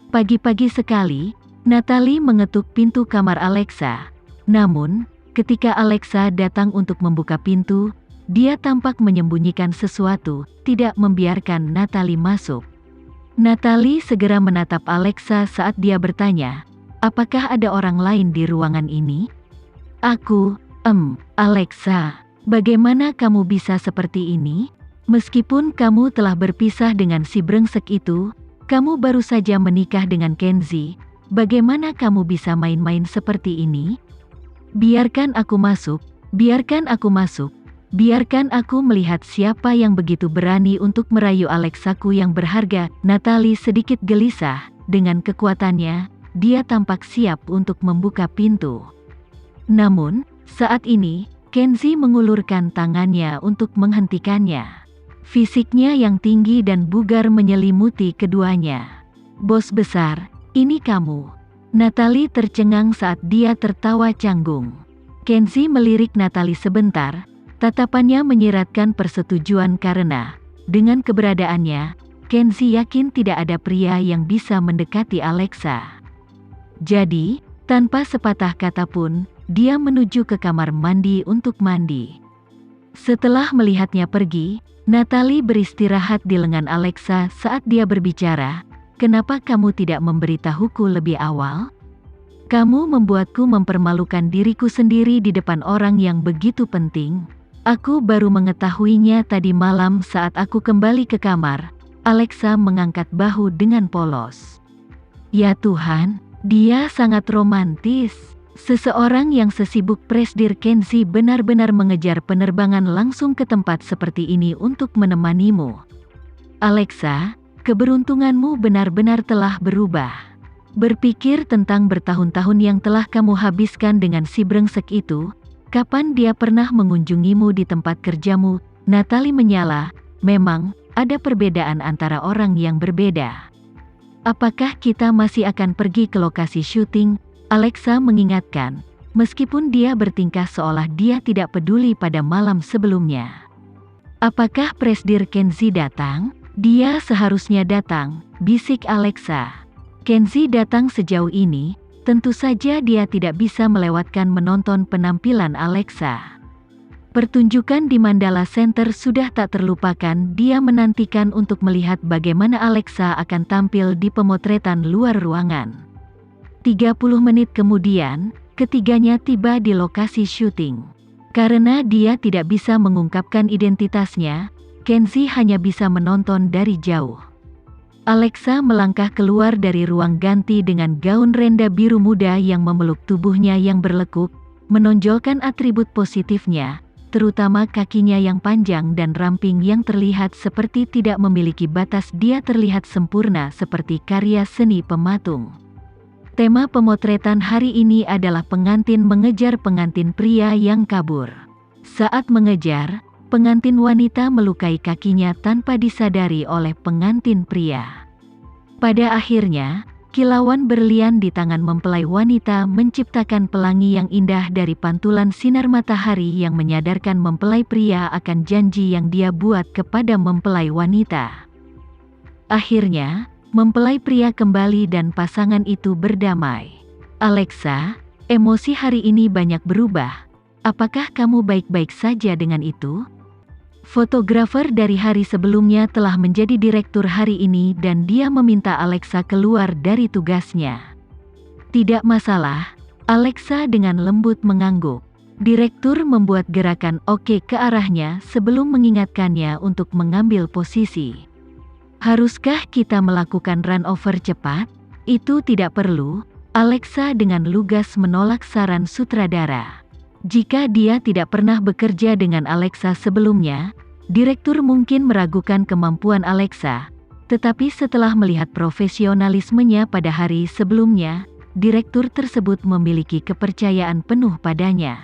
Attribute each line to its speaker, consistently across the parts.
Speaker 1: Pagi-pagi sekali, Natalie mengetuk pintu kamar Alexa. Namun, ketika Alexa datang untuk membuka pintu, dia tampak menyembunyikan sesuatu, tidak membiarkan Natalie masuk. Natalie segera menatap Alexa saat dia bertanya, "Apakah ada orang lain di ruangan ini?" Alexa, bagaimana kamu bisa seperti ini? Meskipun kamu telah berpisah dengan si brengsek itu, kamu baru saja menikah dengan Kenzie, bagaimana kamu bisa main-main seperti ini? Biarkan aku masuk, biarkan aku masuk, biarkan aku melihat siapa yang begitu berani untuk merayu Alexaku yang berharga. Natalie sedikit gelisah, dengan kekuatannya, dia tampak siap untuk membuka pintu. Namun, saat ini, Kenzie mengulurkan tangannya untuk menghentikannya. Fisiknya yang tinggi dan bugar menyelimuti keduanya. "Bos besar, ini kamu." Natalie tercengang saat dia tertawa canggung. Kenzie melirik Natalie sebentar, tatapannya menyiratkan persetujuan karena, dengan keberadaannya, Kenzie yakin tidak ada pria yang bisa mendekati Alexa. Jadi, tanpa sepatah kata pun, dia menuju ke kamar mandi untuk mandi. Setelah melihatnya pergi, Natalie beristirahat di lengan Alexa saat dia berbicara, "Kenapa kamu tidak memberitahuku lebih awal? Kamu membuatku mempermalukan diriku sendiri di depan orang yang begitu penting." "Aku baru mengetahuinya tadi malam saat aku kembali ke kamar." Alexa mengangkat bahu dengan polos. "Ya Tuhan, dia sangat romantis. Seseorang yang sesibuk Presdir Kenzie benar-benar mengejar penerbangan langsung ke tempat seperti ini untuk menemanimu. Alexa, keberuntunganmu benar-benar telah berubah. Berpikir tentang bertahun-tahun yang telah kamu habiskan dengan si brengsek itu, kapan dia pernah mengunjungimu di tempat kerjamu?" Natalie menyala, "Memang, ada perbedaan antara orang yang berbeda." "Apakah kita masih akan pergi ke lokasi syuting?" Alexa mengingatkan, meskipun dia bertingkah seolah dia tidak peduli pada malam sebelumnya. "Apakah Presdir Kenzie datang?" "Dia seharusnya datang," bisik Alexa. "Kenzie datang sejauh ini, tentu saja dia tidak bisa melewatkan menonton penampilan Alexa." Pertunjukan di Mandala Center sudah tak terlupakan. Dia menantikan untuk melihat bagaimana Alexa akan tampil di pemotretan luar ruangan. 30 menit kemudian, ketiganya tiba di lokasi syuting. Karena dia tidak bisa mengungkapkan identitasnya, Kenzie hanya bisa menonton dari jauh. Alexa melangkah keluar dari ruang ganti dengan gaun renda biru muda yang memeluk tubuhnya yang berlekuk, menonjolkan atribut positifnya, terutama kakinya yang panjang dan ramping yang terlihat seperti tidak memiliki batas. Dia terlihat sempurna seperti karya seni pematung. Tema pemotretan hari ini adalah pengantin mengejar pengantin pria yang kabur. Saat mengejar, pengantin wanita melukai kakinya tanpa disadari oleh pengantin pria. Pada akhirnya, kilauan berlian di tangan mempelai wanita menciptakan pelangi yang indah dari pantulan sinar matahari yang menyadarkan mempelai pria akan janji yang dia buat kepada mempelai wanita. Akhirnya, mempelai pria kembali dan pasangan itu berdamai. "Alexa, emosi hari ini banyak berubah. Apakah kamu baik-baik saja dengan itu?" Fotografer dari hari sebelumnya telah menjadi direktur hari ini dan dia meminta Alexa keluar dari tugasnya. "Tidak masalah," Alexa dengan lembut mengangguk. Direktur membuat gerakan oke ke arahnya sebelum mengingatkannya untuk mengambil posisi. "Haruskah kita melakukan run over cepat?" "Itu tidak perlu," Alexa dengan lugas menolak saran sutradara. Jika dia tidak pernah bekerja dengan Alexa sebelumnya, direktur mungkin meragukan kemampuan Alexa, tetapi setelah melihat profesionalismenya pada hari sebelumnya, direktur tersebut memiliki kepercayaan penuh padanya.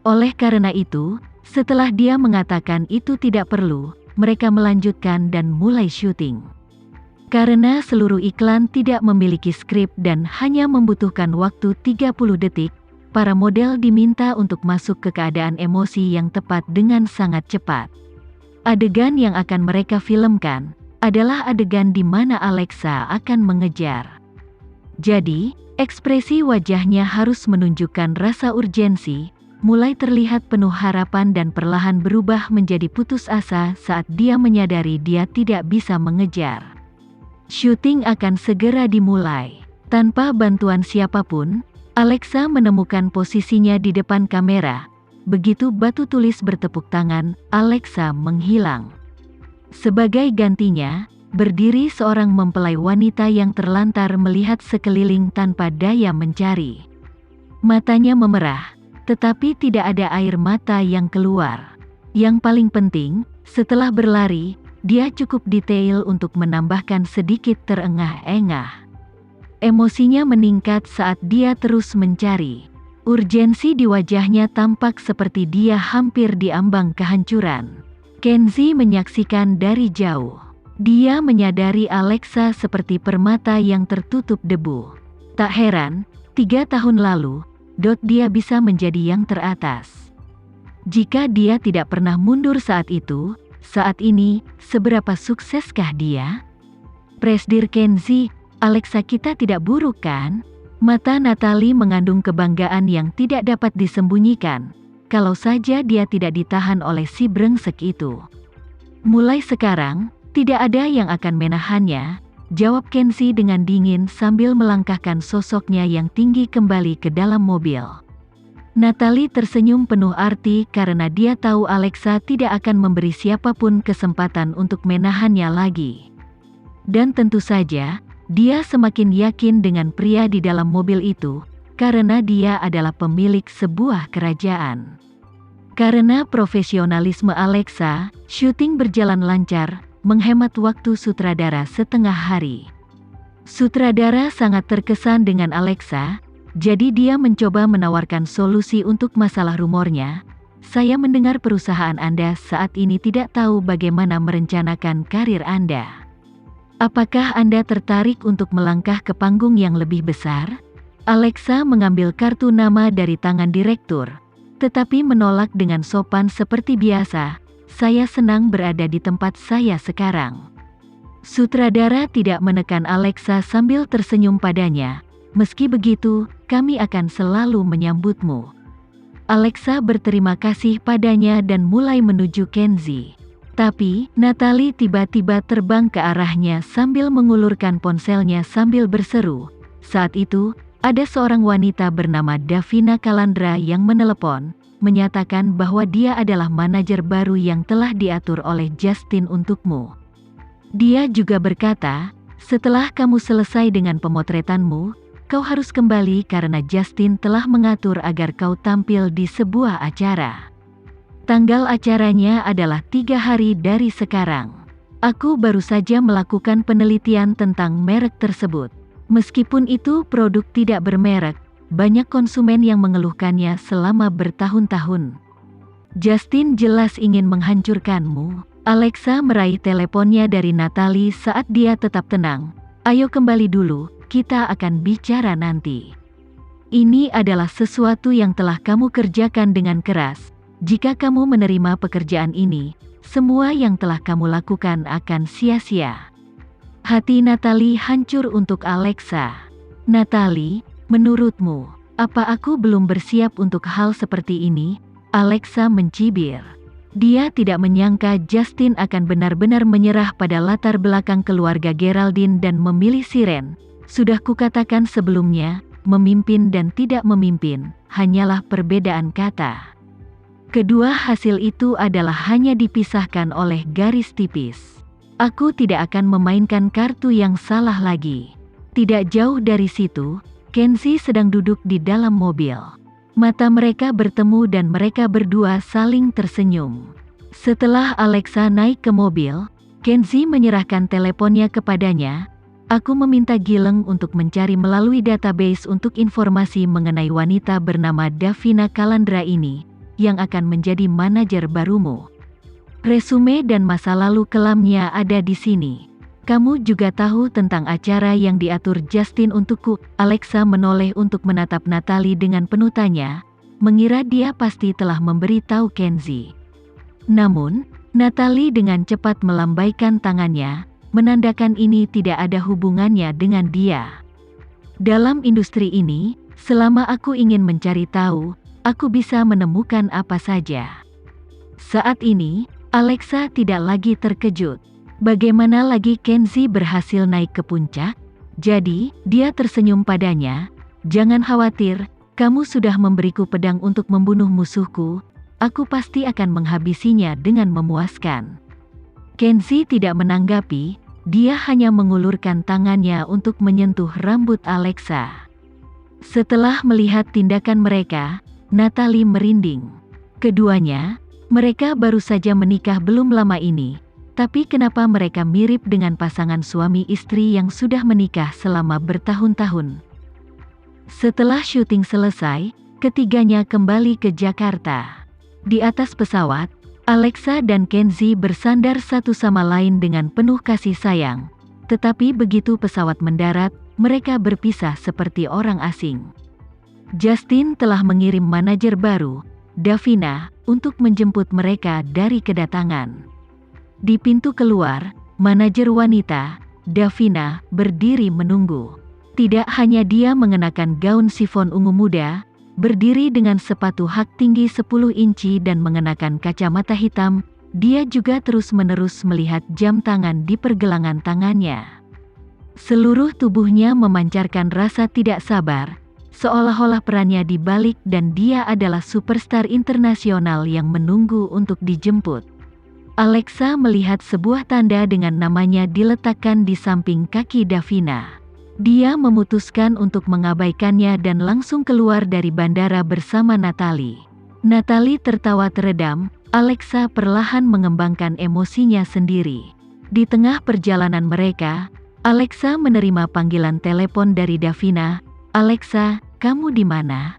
Speaker 1: Oleh karena itu, setelah dia mengatakan itu tidak perlu, mereka melanjutkan dan mulai syuting. Karena seluruh iklan tidak memiliki skrip dan hanya membutuhkan waktu 30 detik, para model diminta untuk masuk ke keadaan emosi yang tepat dengan sangat cepat. Adegan yang akan mereka filmkan, adalah adegan di mana Alexa akan mengejar. Jadi, ekspresi wajahnya harus menunjukkan rasa urgensi, mulai terlihat penuh harapan dan perlahan berubah menjadi putus asa saat dia menyadari dia tidak bisa mengejar. Syuting akan segera dimulai. Tanpa bantuan siapapun, Alexa menemukan posisinya di depan kamera. Begitu batu tulis bertepuk tangan, Alexa menghilang. Sebagai gantinya, berdiri seorang mempelai wanita yang terlantar melihat sekeliling tanpa daya mencari. Matanya memerah, tetapi tidak ada air mata yang keluar. Yang paling penting, setelah berlari, dia cukup detail untuk menambahkan sedikit terengah-engah. Emosinya meningkat saat dia terus mencari. Urgensi di wajahnya tampak seperti dia hampir diambang kehancuran. Kenzi menyaksikan dari jauh. Dia menyadari Alexa seperti permata yang tertutup debu. Tak heran, 3 tahun lalu, dia bisa menjadi yang teratas. Jika dia tidak pernah mundur saat itu, saat ini, seberapa sukseskah dia? Presdir Kenzi, Alexa kita tidak buruk kan? Mata Natalie mengandung kebanggaan yang tidak dapat disembunyikan. Kalau saja dia tidak ditahan oleh si brengsek itu. Mulai sekarang, tidak ada yang akan menahannya, jawab Kenzi dengan dingin sambil melangkahkan sosoknya yang tinggi kembali ke dalam mobil. Natalie tersenyum penuh arti karena dia tahu Alexa tidak akan memberi siapapun kesempatan untuk menahannya lagi. Dan tentu saja, dia semakin yakin dengan pria di dalam mobil itu, karena dia adalah pemilik sebuah kerajaan. Karena profesionalisme Alexa, syuting berjalan lancar, menghemat waktu sutradara setengah hari. Sutradara sangat terkesan dengan Alexa, jadi dia mencoba menawarkan solusi untuk masalah rumornya. Saya mendengar perusahaan Anda saat ini tidak tahu bagaimana merencanakan karir Anda. Apakah Anda tertarik untuk melangkah ke panggung yang lebih besar? Alexa mengambil kartu nama dari tangan direktur, tetapi menolak dengan sopan seperti biasa. Saya senang berada di tempat saya sekarang. Sutradara tidak menekan Alexa sambil tersenyum padanya. Meski begitu, kami akan selalu menyambutmu. Alexa berterima kasih padanya dan mulai menuju Kenzi. Tapi, Natalie tiba-tiba terbang ke arahnya sambil mengulurkan ponselnya sambil berseru. Saat itu, ada seorang wanita bernama Davina Kalandra yang menelepon, menyatakan bahwa dia adalah manajer baru yang telah diatur oleh Justin untukmu. Dia juga berkata, setelah kamu selesai dengan pemotretanmu, kau harus kembali karena Justin telah mengatur agar kau tampil di sebuah acara. Tanggal acaranya adalah 3 hari dari sekarang. Aku baru saja melakukan penelitian tentang merek tersebut. Meskipun itu produk tidak bermerek, banyak konsumen yang mengeluhkannya selama bertahun-tahun. Justin jelas ingin menghancurkanmu. Alexa meraih teleponnya dari Natalie saat dia tetap tenang. Ayo kembali dulu, kita akan bicara nanti. Ini adalah sesuatu yang telah kamu kerjakan dengan keras. Jika kamu menerima pekerjaan ini, semua yang telah kamu lakukan akan sia-sia. Hati Natalie hancur untuk Alexa. Natalie, menurutmu, apa aku belum bersiap untuk hal seperti ini? Alexa mencibir. Dia tidak menyangka Justin akan benar-benar menyerah pada latar belakang keluarga Geraldine dan memilih Siren. Sudah kukatakan sebelumnya, memimpin dan tidak memimpin, hanyalah perbedaan kata. Kedua hasil itu adalah hanya dipisahkan oleh garis tipis. Aku tidak akan memainkan kartu yang salah lagi. Tidak jauh dari situ, Kenzi sedang duduk di dalam mobil. Mata mereka bertemu dan mereka berdua saling tersenyum. Setelah Alexa naik ke mobil, Kenzi menyerahkan teleponnya kepadanya. Aku meminta Gileng untuk mencari melalui database untuk informasi mengenai wanita bernama Davina Kalandra ini, yang akan menjadi manajer barumu. Resume dan masa lalu kelamnya ada di sini. Kamu juga tahu tentang acara yang diatur Justin untukku. Alexa menoleh untuk menatap Natalie dengan penuh tanya, mengira dia pasti telah memberitahu Kenzi. Namun, Natalie dengan cepat melambaikan tangannya. menandakan ini tidak ada hubungannya dengan dia. Dalam industri ini, selama aku ingin mencari tahu, aku bisa menemukan apa saja. Saat ini, Alexa tidak lagi terkejut. Bagaimana lagi Kenzi berhasil naik ke puncak? Jadi, dia tersenyum padanya. Jangan khawatir, kamu sudah memberiku pedang untuk membunuh musuhku. Aku pasti akan menghabisinya dengan memuaskan. Kenzi tidak menanggapi, dia hanya mengulurkan tangannya untuk menyentuh rambut Alexa. Setelah melihat tindakan mereka, Natalie merinding. Keduanya, mereka baru saja menikah belum lama ini. Tapi kenapa mereka mirip dengan pasangan suami istri yang sudah menikah selama bertahun-tahun? Setelah syuting selesai, ketiganya kembali ke Jakarta. Di atas pesawat, Alexa dan Kenzi bersandar satu sama lain dengan penuh kasih sayang. Tetapi begitu pesawat mendarat, mereka berpisah seperti orang asing. Justin telah mengirim manajer baru, Davina, untuk menjemput mereka dari kedatangan. Di pintu keluar, manajer wanita, Davina, berdiri menunggu. Tidak hanya dia mengenakan gaun sifon ungu muda, berdiri dengan sepatu hak tinggi 10 inci dan mengenakan kacamata hitam, dia juga terus-menerus melihat jam tangan di pergelangan tangannya. Seluruh tubuhnya memancarkan rasa tidak sabar, seolah-olah perannya dibalik dan dia adalah superstar internasional yang menunggu untuk dijemput. Alexa melihat sebuah tanda dengan namanya diletakkan di samping kaki Davina. Dia memutuskan untuk mengabaikannya dan langsung keluar dari bandara bersama Natalie. Natalie tertawa teredam, Alexa perlahan mengembangkan emosinya sendiri. Di tengah perjalanan mereka, Alexa menerima panggilan telepon dari Davina. "Alexa, kamu di mana?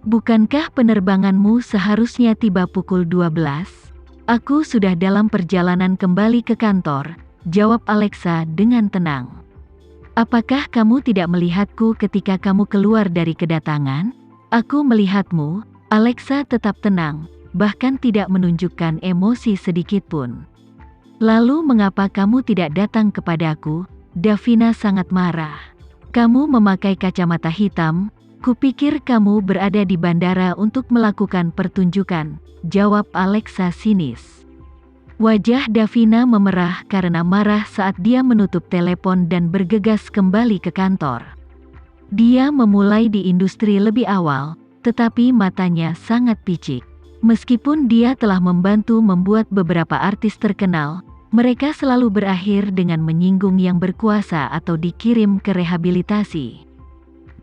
Speaker 1: Bukankah penerbanganmu seharusnya tiba pukul 12? Aku sudah dalam perjalanan kembali ke kantor," jawab Alexa dengan tenang. "Apakah kamu tidak melihatku ketika kamu keluar dari kedatangan?" "Aku melihatmu." Alexa tetap tenang, bahkan tidak menunjukkan emosi sedikitpun. "Lalu mengapa kamu tidak datang kepadaku?" Davina sangat marah. "Kamu memakai kacamata hitam, kupikir kamu berada di bandara untuk melakukan pertunjukan," jawab Alexa sinis. Wajah Davina memerah karena marah saat dia menutup telepon dan bergegas kembali ke kantor. Dia memulai di industri lebih awal, tetapi matanya sangat picik. Meskipun dia telah membantu membuat beberapa artis terkenal, mereka selalu berakhir dengan menyinggung yang berkuasa atau dikirim ke rehabilitasi.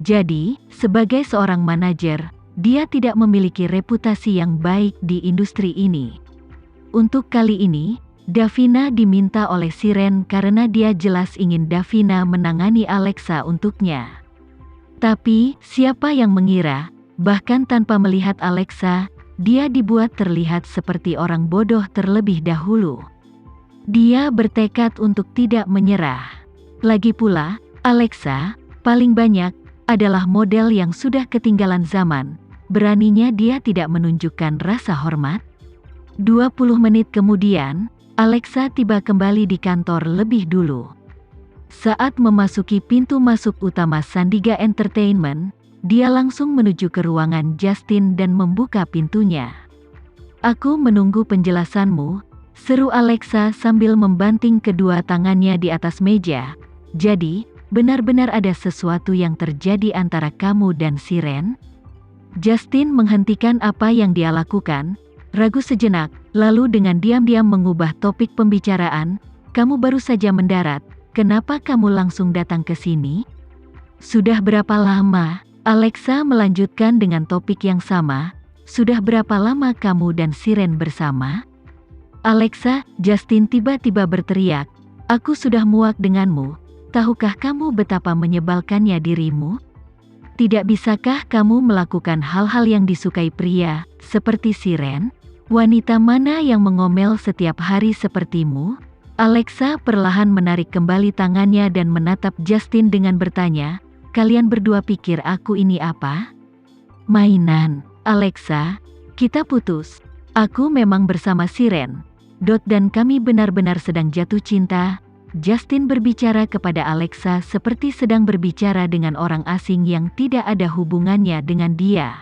Speaker 1: Jadi, sebagai seorang manajer, dia tidak memiliki reputasi yang baik di industri ini. Untuk kali ini, Davina diminta oleh Siren karena dia jelas ingin Davina menangani Alexa untuknya. Tapi, siapa yang mengira, bahkan tanpa melihat Alexa, dia dibuat terlihat seperti orang bodoh terlebih dahulu. Dia bertekad untuk tidak menyerah. Lagi pula, Alexa, paling banyak, adalah model yang sudah ketinggalan zaman. Beraninya dia tidak menunjukkan rasa hormat? 20 menit kemudian, Alexa tiba kembali di kantor lebih dulu. Saat memasuki pintu masuk utama Sandiga Entertainment, dia langsung menuju ke ruangan Justin dan membuka pintunya. "Aku menunggu penjelasanmu," seru Alexa sambil membanting kedua tangannya di atas meja. "Jadi, benar-benar ada sesuatu yang terjadi antara kamu dan Siren?" Justin menghentikan apa yang dia lakukan, ragu sejenak, lalu dengan diam-diam mengubah topik pembicaraan. "Kamu baru saja mendarat, kenapa kamu langsung datang ke sini? Sudah berapa lama?" Alexa melanjutkan dengan topik yang sama. "Sudah berapa lama kamu dan Siren bersama?" "Alexa," Justin tiba-tiba berteriak, "aku sudah muak denganmu. Tahukah kamu betapa menyebalkannya dirimu? Tidak bisakah kamu melakukan hal-hal yang disukai pria, seperti Siren? Wanita mana yang mengomel setiap hari sepertimu?" Alexa perlahan menarik kembali tangannya dan menatap Justin dengan bertanya, "Kalian berdua pikir aku ini apa? Mainan?" "Alexa, kita putus. Aku memang bersama Siren. Dan kami benar-benar sedang jatuh cinta. Justin berbicara kepada Alexa seperti sedang berbicara dengan orang asing yang tidak ada hubungannya dengan dia.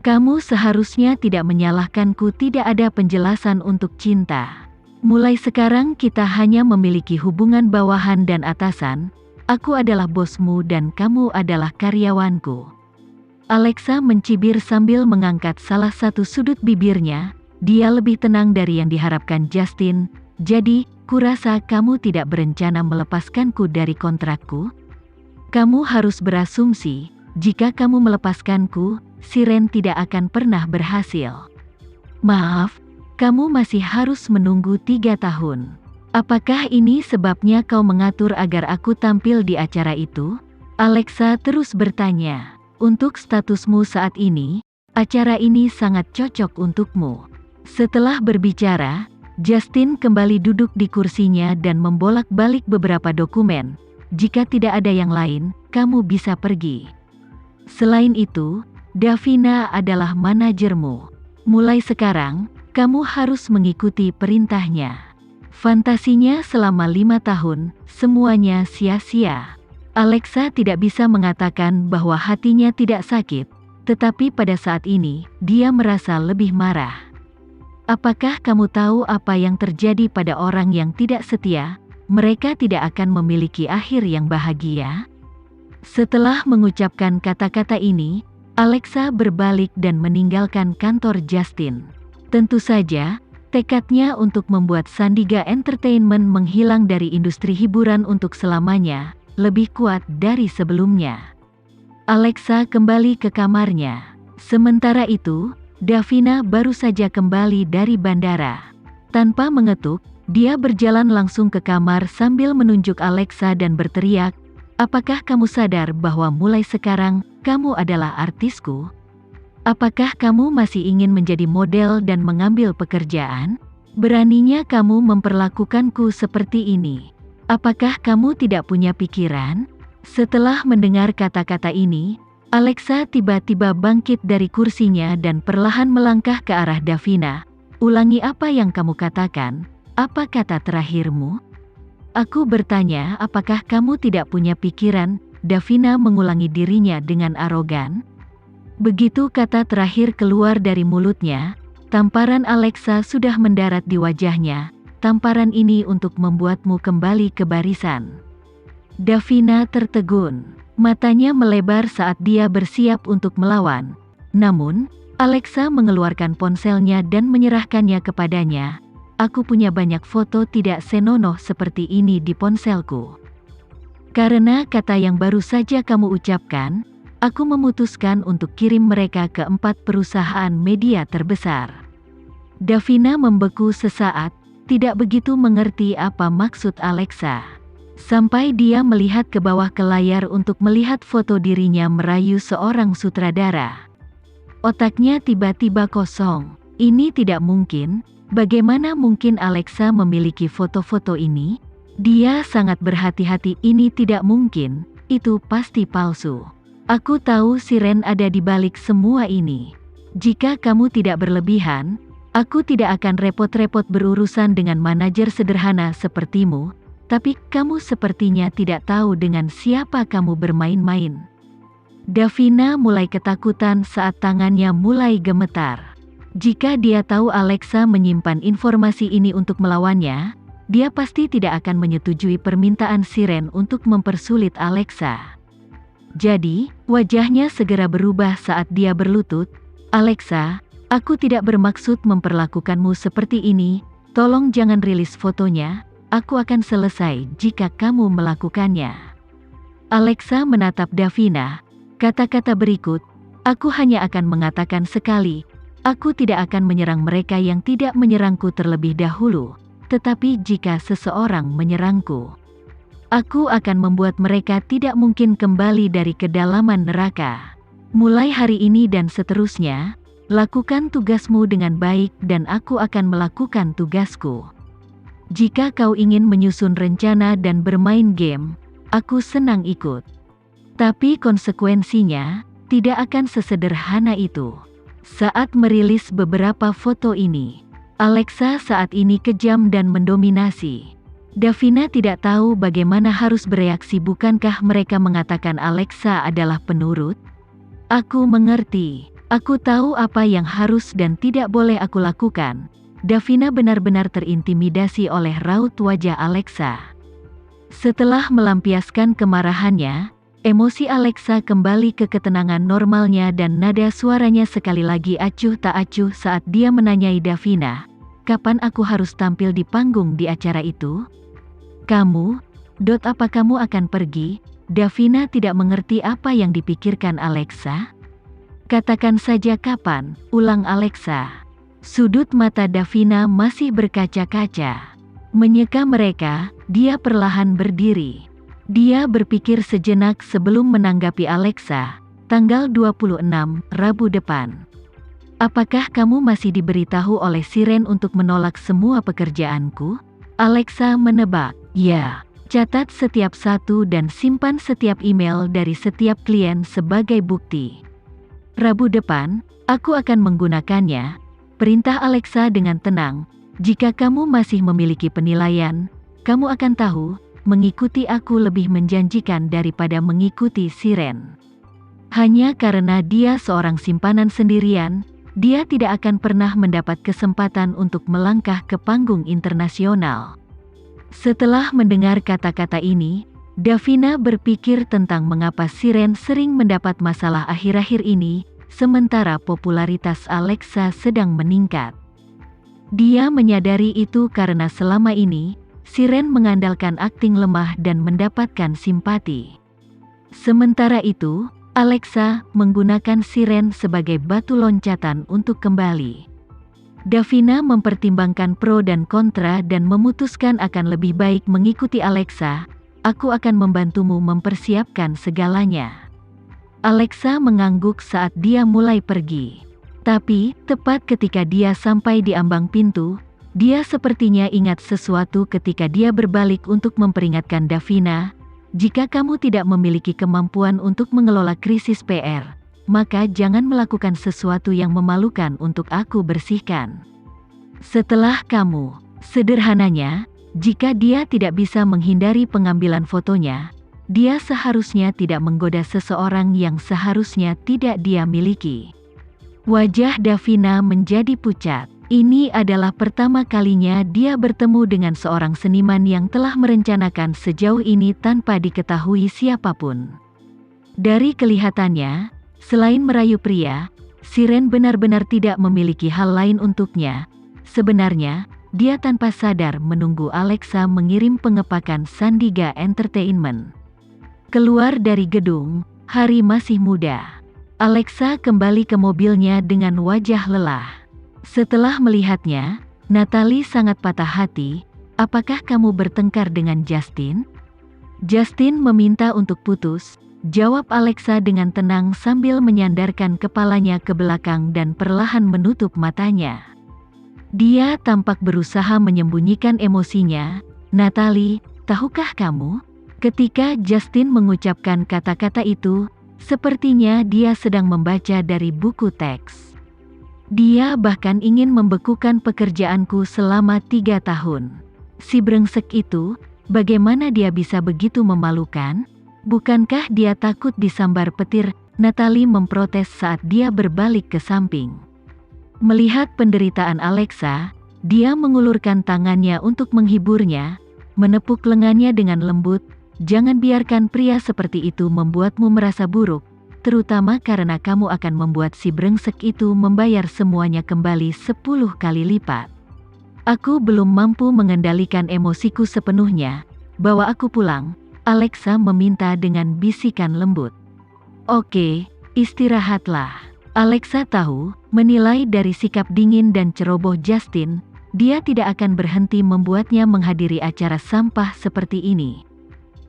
Speaker 1: Kamu seharusnya tidak menyalahkanku, tidak ada penjelasan untuk cinta. Mulai sekarang kita hanya memiliki hubungan bawahan dan atasan. Aku adalah bosmu dan kamu adalah karyawanku. Alexa mencibir sambil mengangkat salah satu sudut bibirnya. Dia lebih tenang dari yang diharapkan Justin. Jadi, kurasa kamu tidak berencana melepaskanku dari kontrakku? Kamu harus berasumsi, jika kamu melepaskanku, Siren tidak akan pernah berhasil. Maaf, kamu masih harus menunggu 3 tahun. Apakah ini sebabnya kau mengatur agar aku tampil di acara itu? Alexa terus bertanya. Untuk statusmu saat ini, acara ini sangat cocok untukmu. Setelah berbicara, Justin kembali duduk di kursinya dan membolak-balik beberapa dokumen. Jika tidak ada yang lain, kamu bisa pergi. Selain itu, Davina adalah manajermu. Mulai sekarang, kamu harus mengikuti perintahnya. Fantasinya selama 5 tahun, semuanya sia-sia. Alexa tidak bisa mengatakan bahwa hatinya tidak sakit, tetapi pada saat ini, dia merasa lebih marah. Apakah kamu tahu apa yang terjadi pada orang yang tidak setia? Mereka tidak akan memiliki akhir yang bahagia. Setelah mengucapkan kata-kata ini, Alexa berbalik dan meninggalkan kantor Justin. Tentu saja, tekadnya untuk membuat Sandiga Entertainment menghilang dari industri hiburan untuk selamanya, lebih kuat dari sebelumnya. Alexa kembali ke kamarnya. Sementara itu, Davina baru saja kembali dari bandara. Tanpa mengetuk, dia berjalan langsung ke kamar sambil menunjuk Alexa dan berteriak, "Apakah kamu sadar bahwa mulai sekarang, kamu adalah artisku? Apakah kamu masih ingin menjadi model dan mengambil pekerjaan? Beraninya kamu memperlakukanku seperti ini. Apakah kamu tidak punya pikiran?" Setelah mendengar kata-kata ini, Alexa tiba-tiba bangkit dari kursinya dan perlahan melangkah ke arah Davina. "Ulangi apa yang kamu katakan. Apa kata terakhirmu?" "Aku bertanya apakah kamu tidak punya pikiran?" Davina mengulangi dirinya dengan arogan. Begitu kata terakhir keluar dari mulutnya, tamparan Alexa sudah mendarat di wajahnya. "Tamparan ini untuk membuatmu kembali ke barisan." Davina tertegun. Matanya melebar saat dia bersiap untuk melawan. Namun, Alexa mengeluarkan ponselnya dan menyerahkannya kepadanya. "Aku punya banyak foto tidak senonoh seperti ini di ponselku. Karena kata yang baru saja kamu ucapkan, aku memutuskan untuk kirim mereka ke 4 perusahaan media terbesar." Davina membeku sesaat, tidak begitu mengerti apa maksud Alexa. Sampai dia melihat ke bawah ke layar untuk melihat foto dirinya merayu seorang sutradara. Otaknya tiba-tiba kosong. Ini tidak mungkin. Bagaimana mungkin Alexa memiliki foto-foto ini? Dia sangat berhati-hati. Ini tidak mungkin. Itu pasti palsu. Aku tahu Siren ada di balik semua ini. Jika kamu tidak berlebihan, aku tidak akan repot-repot berurusan dengan manajer sederhana sepertimu. Tapi kamu sepertinya tidak tahu dengan siapa kamu bermain-main. Davina mulai ketakutan saat tangannya mulai gemetar. Jika dia tahu Alexa menyimpan informasi ini untuk melawannya, dia pasti tidak akan menyetujui permintaan Siren untuk mempersulit Alexa. Jadi, wajahnya segera berubah saat dia berlutut, "Alexa, aku tidak bermaksud memperlakukanmu seperti ini. Tolong jangan rilis fotonya. Aku akan selesai jika kamu melakukannya." Alexa menatap Davina. Kata-kata berikut, "Aku hanya akan mengatakan sekali, aku tidak akan menyerang mereka yang tidak menyerangku terlebih dahulu. Tetapi jika seseorang menyerangku, aku akan membuat mereka tidak mungkin kembali dari kedalaman neraka. Mulai hari ini dan seterusnya, lakukan tugasmu dengan baik dan aku akan melakukan tugasku. Jika kau ingin menyusun rencana dan bermain game, aku senang ikut. Tapi konsekuensinya, tidak akan sesederhana itu." Saat merilis beberapa foto ini, Alexa saat ini kejam dan mendominasi. Davina tidak tahu bagaimana harus bereaksi. Bukankah mereka mengatakan Alexa adalah penurut? Aku mengerti. Aku tahu apa yang harus dan tidak boleh aku lakukan. Davina benar-benar terintimidasi oleh raut wajah Alexa. Setelah melampiaskan kemarahannya, emosi Alexa kembali ke ketenangan normalnya dan nada suaranya sekali lagi acuh tak acuh saat dia menanyai Davina, "Kapan aku harus tampil di panggung di acara itu?" "Kamu? Apa kamu akan pergi?" Davina tidak mengerti apa yang dipikirkan Alexa. "Katakan saja kapan," ulang Alexa. Sudut mata Davina masih berkaca-kaca. Menyeka mereka, dia perlahan berdiri. Dia berpikir sejenak sebelum menanggapi Alexa. "Tanggal 26, Rabu depan. Apakah kamu masih diberitahu oleh Siren untuk menolak semua pekerjaanku?" Alexa menebak. "Ya. Catat setiap satu dan simpan setiap email dari setiap klien sebagai bukti. Rabu depan, aku akan menggunakannya," perintah Alexa dengan tenang. "Jika kamu masih memiliki penilaian, kamu akan tahu, mengikuti aku lebih menjanjikan daripada mengikuti Siren. Hanya karena dia seorang simpanan sendirian, dia tidak akan pernah mendapat kesempatan untuk melangkah ke panggung internasional." Setelah mendengar kata-kata ini, Davina berpikir tentang mengapa Siren sering mendapat masalah akhir-akhir ini, sementara popularitas Alexa sedang meningkat. Dia menyadari itu karena selama ini, Siren mengandalkan akting lemah dan mendapatkan simpati. Sementara itu, Alexa menggunakan Siren sebagai batu loncatan untuk kembali. Davina mempertimbangkan pro dan kontra dan memutuskan akan lebih baik mengikuti Alexa. "Aku akan membantumu mempersiapkan segalanya." Alexa mengangguk saat dia mulai pergi. Tapi, tepat ketika dia sampai di ambang pintu, dia sepertinya ingat sesuatu ketika dia berbalik untuk memperingatkan Davina, "Jika kamu tidak memiliki kemampuan untuk mengelola krisis PR, maka jangan melakukan sesuatu yang memalukan untuk aku bersihkan. Setelah kamu." Sederhananya, jika dia tidak bisa menghindari pengambilan fotonya, dia seharusnya tidak menggoda seseorang yang seharusnya tidak dia miliki. Wajah Davina menjadi pucat. Ini adalah pertama kalinya dia bertemu dengan seorang seniman yang telah merencanakan sejauh ini tanpa diketahui siapapun. Dari kelihatannya, selain merayu pria, Siren benar-benar tidak memiliki hal lain untuknya. Sebenarnya, dia tanpa sadar menunggu Alexa mengirim pengepakan Sandiga Entertainment. Keluar dari gedung, hari masih muda. Alexa kembali ke mobilnya dengan wajah lelah. Setelah melihatnya, Natalie sangat patah hati. "Apakah kamu bertengkar dengan Justin?" "Justin meminta untuk putus," jawab Alexa dengan tenang sambil menyandarkan kepalanya ke belakang dan perlahan menutup matanya. Dia tampak berusaha menyembunyikan emosinya. "Natalie, tahukah kamu?" Ketika Justin mengucapkan kata-kata itu, sepertinya dia sedang membaca dari buku teks. "Dia bahkan ingin membekukan pekerjaanku selama 3 tahun. Si brengsek itu, bagaimana dia bisa begitu memalukan? Bukankah dia takut disambar petir?" Natalie memprotes saat dia berbalik ke samping. Melihat penderitaan Alexa, dia mengulurkan tangannya untuk menghiburnya, menepuk lengannya dengan lembut. "Jangan biarkan pria seperti itu membuatmu merasa buruk, terutama karena kamu akan membuat si brengsek itu membayar semuanya kembali 10 kali lipat. Aku belum mampu mengendalikan emosiku sepenuhnya. Bawa aku pulang," Alexa meminta dengan bisikan lembut. "Oke, istirahatlah." Alexa tahu, menilai dari sikap dingin dan ceroboh Justin, dia tidak akan berhenti membuatnya menghadiri acara sampah seperti ini.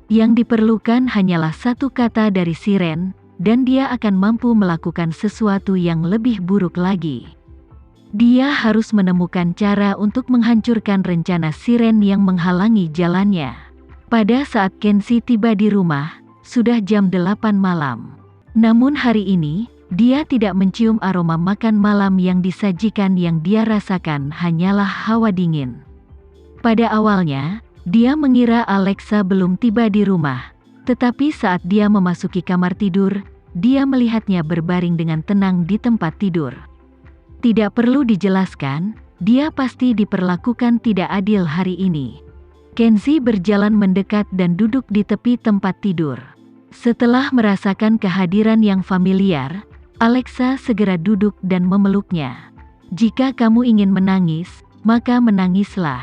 Speaker 1: Yang diperlukan hanyalah satu kata dari Siren, dan dia akan mampu melakukan sesuatu yang lebih buruk lagi. Dia harus menemukan cara untuk menghancurkan rencana Siren yang menghalangi jalannya. Pada saat Kenzie tiba di rumah, sudah jam 8 malam. Namun hari ini, dia tidak mencium aroma makan malam yang disajikan. Yang dia rasakan hanyalah hawa dingin. Pada awalnya, Dia mengira Alexa belum tiba di rumah. Tetapi saat dia memasuki kamar tidur, dia melihatnya berbaring dengan tenang di tempat tidur. Tidak perlu dijelaskan, dia pasti diperlakukan tidak adil hari ini. Kenzi berjalan mendekat dan duduk di tepi tempat tidur. Setelah merasakan kehadiran yang familiar, Alexa segera duduk dan memeluknya. Jika kamu ingin menangis, maka menangislah.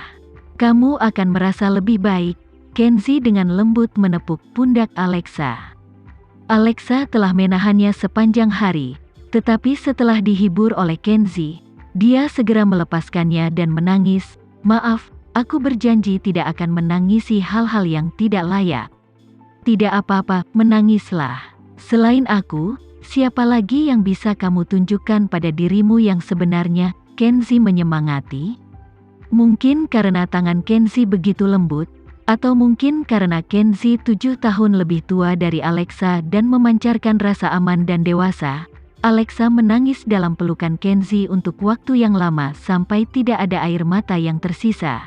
Speaker 1: Kamu akan merasa lebih baik. Kenzi dengan lembut menepuk pundak Alexa. Alexa telah menahannya sepanjang hari, tetapi setelah dihibur oleh Kenzi, dia segera melepaskannya dan menangis. Maaf, aku berjanji tidak akan menangisi hal-hal yang tidak layak. Tidak apa-apa, menangislah. Selain aku, siapa lagi yang bisa kamu tunjukkan pada dirimu yang sebenarnya? Kenzi menyemangati. Mungkin karena tangan Kenzi begitu lembut, atau mungkin karena Kenzi 7 tahun lebih tua dari Alexa dan memancarkan rasa aman dan dewasa, Alexa menangis dalam pelukan Kenzi untuk waktu yang lama sampai tidak ada air mata yang tersisa.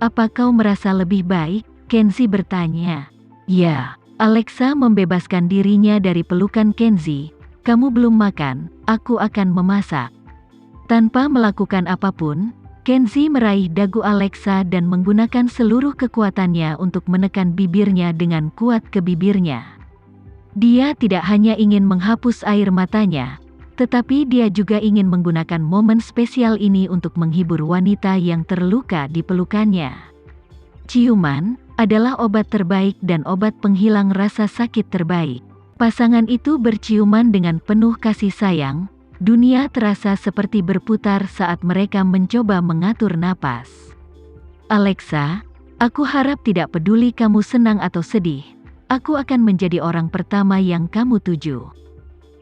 Speaker 1: Apa kau merasa lebih baik? Kenzi bertanya. Ya, Alexa membebaskan dirinya dari pelukan Kenzi. Kamu belum makan, aku akan memasak. Tanpa melakukan apapun, Kenzi meraih dagu Alexa dan menggunakan seluruh kekuatannya untuk menekan bibirnya dengan kuat ke bibirnya. Dia tidak hanya ingin menghapus air matanya, tetapi dia juga ingin menggunakan momen spesial ini untuk menghibur wanita yang terluka di pelukannya. Ciuman adalah obat terbaik dan obat penghilang rasa sakit terbaik. Pasangan itu berciuman dengan penuh kasih sayang. Dunia terasa seperti berputar saat mereka mencoba mengatur napas. Alexa, aku harap tidak peduli kamu senang atau sedih. Aku akan menjadi orang pertama yang kamu tuju.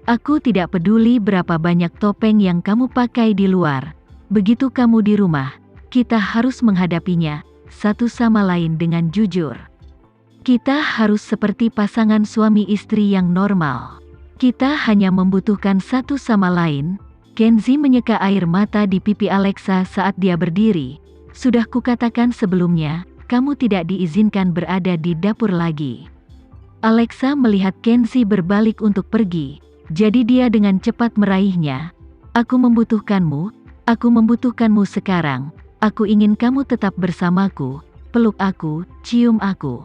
Speaker 1: Aku tidak peduli berapa banyak topeng yang kamu pakai di luar. Begitu kamu di rumah, kita harus menghadapinya satu sama lain dengan jujur. Kita harus seperti pasangan suami istri yang normal. Kita hanya membutuhkan satu sama lain. Kenzi menyeka air mata di pipi Alexa saat dia berdiri. Sudah kukatakan sebelumnya, kamu tidak diizinkan berada di dapur lagi. Alexa melihat Kenzi berbalik untuk pergi, jadi dia dengan cepat meraihnya. Aku membutuhkanmu sekarang. Aku ingin kamu tetap bersamaku, peluk aku, cium aku.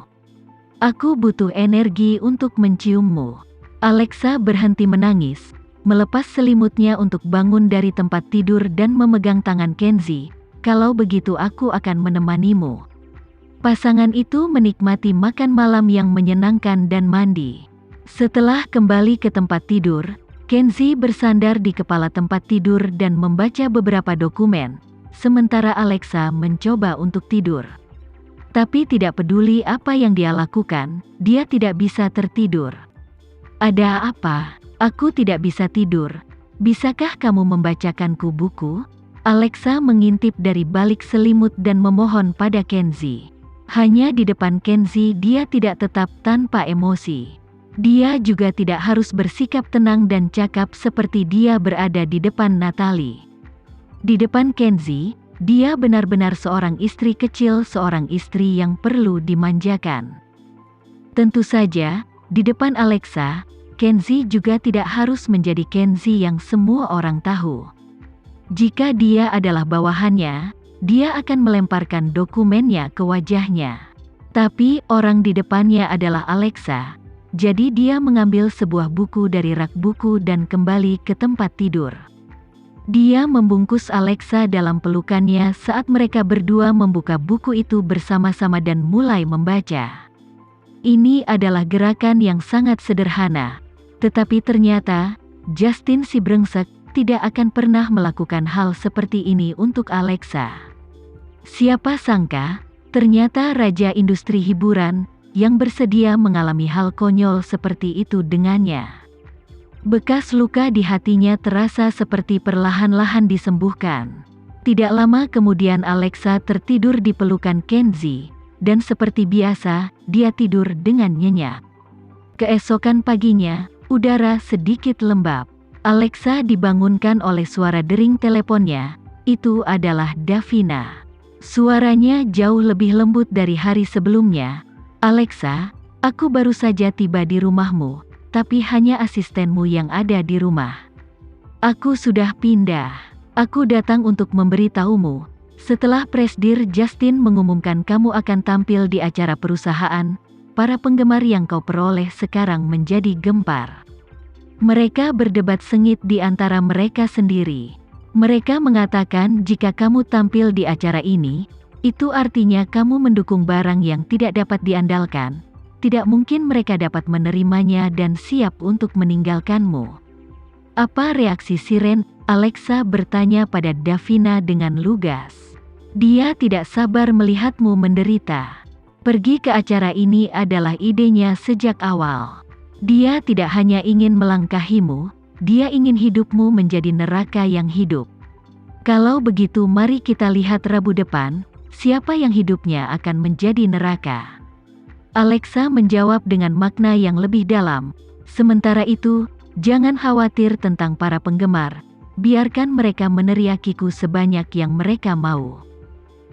Speaker 1: Aku butuh energi untuk menciummu. Alexa berhenti menangis, melepas selimutnya untuk bangun dari tempat tidur dan memegang tangan Kenzi. Kalau begitu aku akan menemanimu. Pasangan itu menikmati makan malam yang menyenangkan dan mandi. Setelah kembali ke tempat tidur, Kenzi bersandar di kepala tempat tidur dan membaca beberapa dokumen. Sementara Alexa mencoba untuk tidur. Tapi tidak peduli apa yang dia lakukan, dia tidak bisa tertidur. Ada apa? Aku tidak bisa tidur. Bisakah kamu membacakanku buku? Alexa mengintip dari balik selimut dan memohon pada Kenzi. Hanya di depan Kenzi dia tidak tetap tanpa emosi. Dia juga tidak harus bersikap tenang dan cakap seperti dia berada di depan Natalie. Di depan Kenzi, dia benar-benar seorang istri kecil, seorang istri yang perlu dimanjakan. Tentu saja, di depan Alexa, Kenzi juga tidak harus menjadi Kenzi yang semua orang tahu. Jika dia adalah bawahannya, dia akan melemparkan dokumennya ke wajahnya. Tapi orang di depannya adalah Alexa, jadi dia mengambil sebuah buku dari rak buku dan kembali ke tempat tidur. Dia membungkus Alexa dalam pelukannya saat mereka berdua membuka buku itu bersama-sama dan mulai membaca. Ini adalah gerakan yang sangat sederhana, tetapi ternyata Justin si brengsek tidak akan pernah melakukan hal seperti ini untuk Alexa. Siapa sangka, ternyata raja industri hiburan yang bersedia mengalami hal konyol seperti itu dengannya. Bekas luka di hatinya terasa seperti perlahan-lahan disembuhkan. Tidak lama kemudian Alexa tertidur di pelukan Kenzi, dan seperti biasa, dia tidur dengan nyenyak. Keesokan paginya, udara sedikit lembab. Alexa dibangunkan oleh suara dering teleponnya. Itu adalah Davina. Suaranya jauh lebih lembut dari hari sebelumnya. Alexa, aku baru saja tiba di rumahmu, tapi hanya asistenmu yang ada di rumah. Aku sudah pindah. Aku datang untuk memberitahumu. Setelah Presdir Justin mengumumkan kamu akan tampil di acara perusahaan, para penggemar yang kau peroleh sekarang menjadi gempar. Mereka berdebat sengit di antara mereka sendiri. Mereka mengatakan jika kamu tampil di acara ini, itu artinya kamu mendukung barang yang tidak dapat diandalkan. Tidak mungkin mereka dapat menerimanya dan siap untuk meninggalkanmu. Apa reaksi Siren? Alexa bertanya pada Davina dengan lugas. Dia tidak sabar melihatmu menderita. Pergi ke acara ini adalah idenya sejak awal. Dia tidak hanya ingin melangkahimu, dia ingin hidupmu menjadi neraka yang hidup. Kalau begitu mari kita lihat Rabu depan, siapa yang hidupnya akan menjadi neraka. Alexa menjawab dengan makna yang lebih dalam. Sementara itu, jangan khawatir tentang para penggemar, biarkan mereka meneriakiku sebanyak yang mereka mau.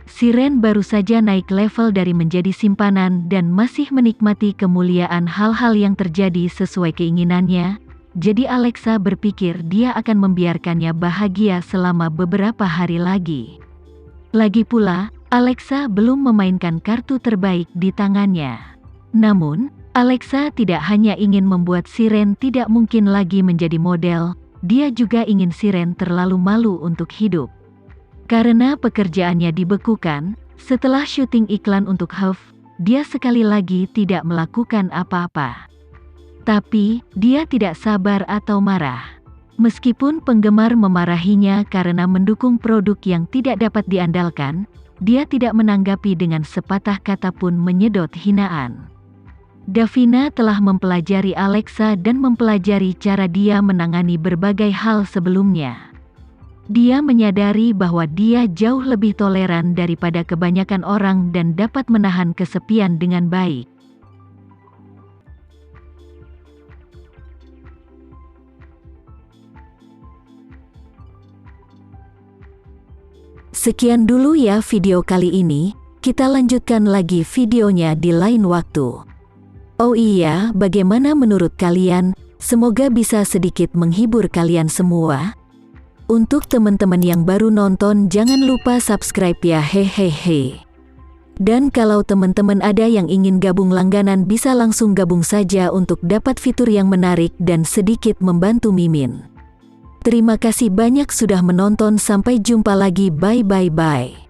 Speaker 1: Siren baru saja naik level dari menjadi simpanan dan masih menikmati kemuliaan hal-hal yang terjadi sesuai keinginannya, jadi Alexa berpikir dia akan membiarkannya bahagia selama beberapa hari lagi. Lagi pula, Alexa belum memainkan kartu terbaik di tangannya. Namun, Alexa tidak hanya ingin membuat Siren tidak mungkin lagi menjadi model, dia juga ingin Siren terlalu malu untuk hidup. Karena pekerjaannya dibekukan, setelah syuting iklan untuk Huff, dia sekali lagi tidak melakukan apa-apa. Tapi, dia tidak sabar atau marah. Meskipun penggemar memarahinya karena mendukung produk yang tidak dapat diandalkan, dia tidak menanggapi dengan sepatah kata pun menyedot hinaan. Davina telah mempelajari Alexa dan mempelajari cara dia menangani berbagai hal sebelumnya. Dia menyadari bahwa dia jauh lebih toleran daripada kebanyakan orang dan dapat menahan kesepian dengan baik. Sekian dulu ya video kali ini, kita lanjutkan lagi videonya di lain waktu. Oh iya, bagaimana menurut kalian? Semoga bisa sedikit menghibur kalian semua. Untuk teman-teman yang baru nonton jangan lupa subscribe ya hehehe. Dan kalau teman-teman ada yang ingin gabung langganan bisa langsung gabung saja untuk dapat fitur yang menarik dan sedikit membantu Mimin. Terima kasih banyak sudah menonton, sampai jumpa lagi, bye bye bye.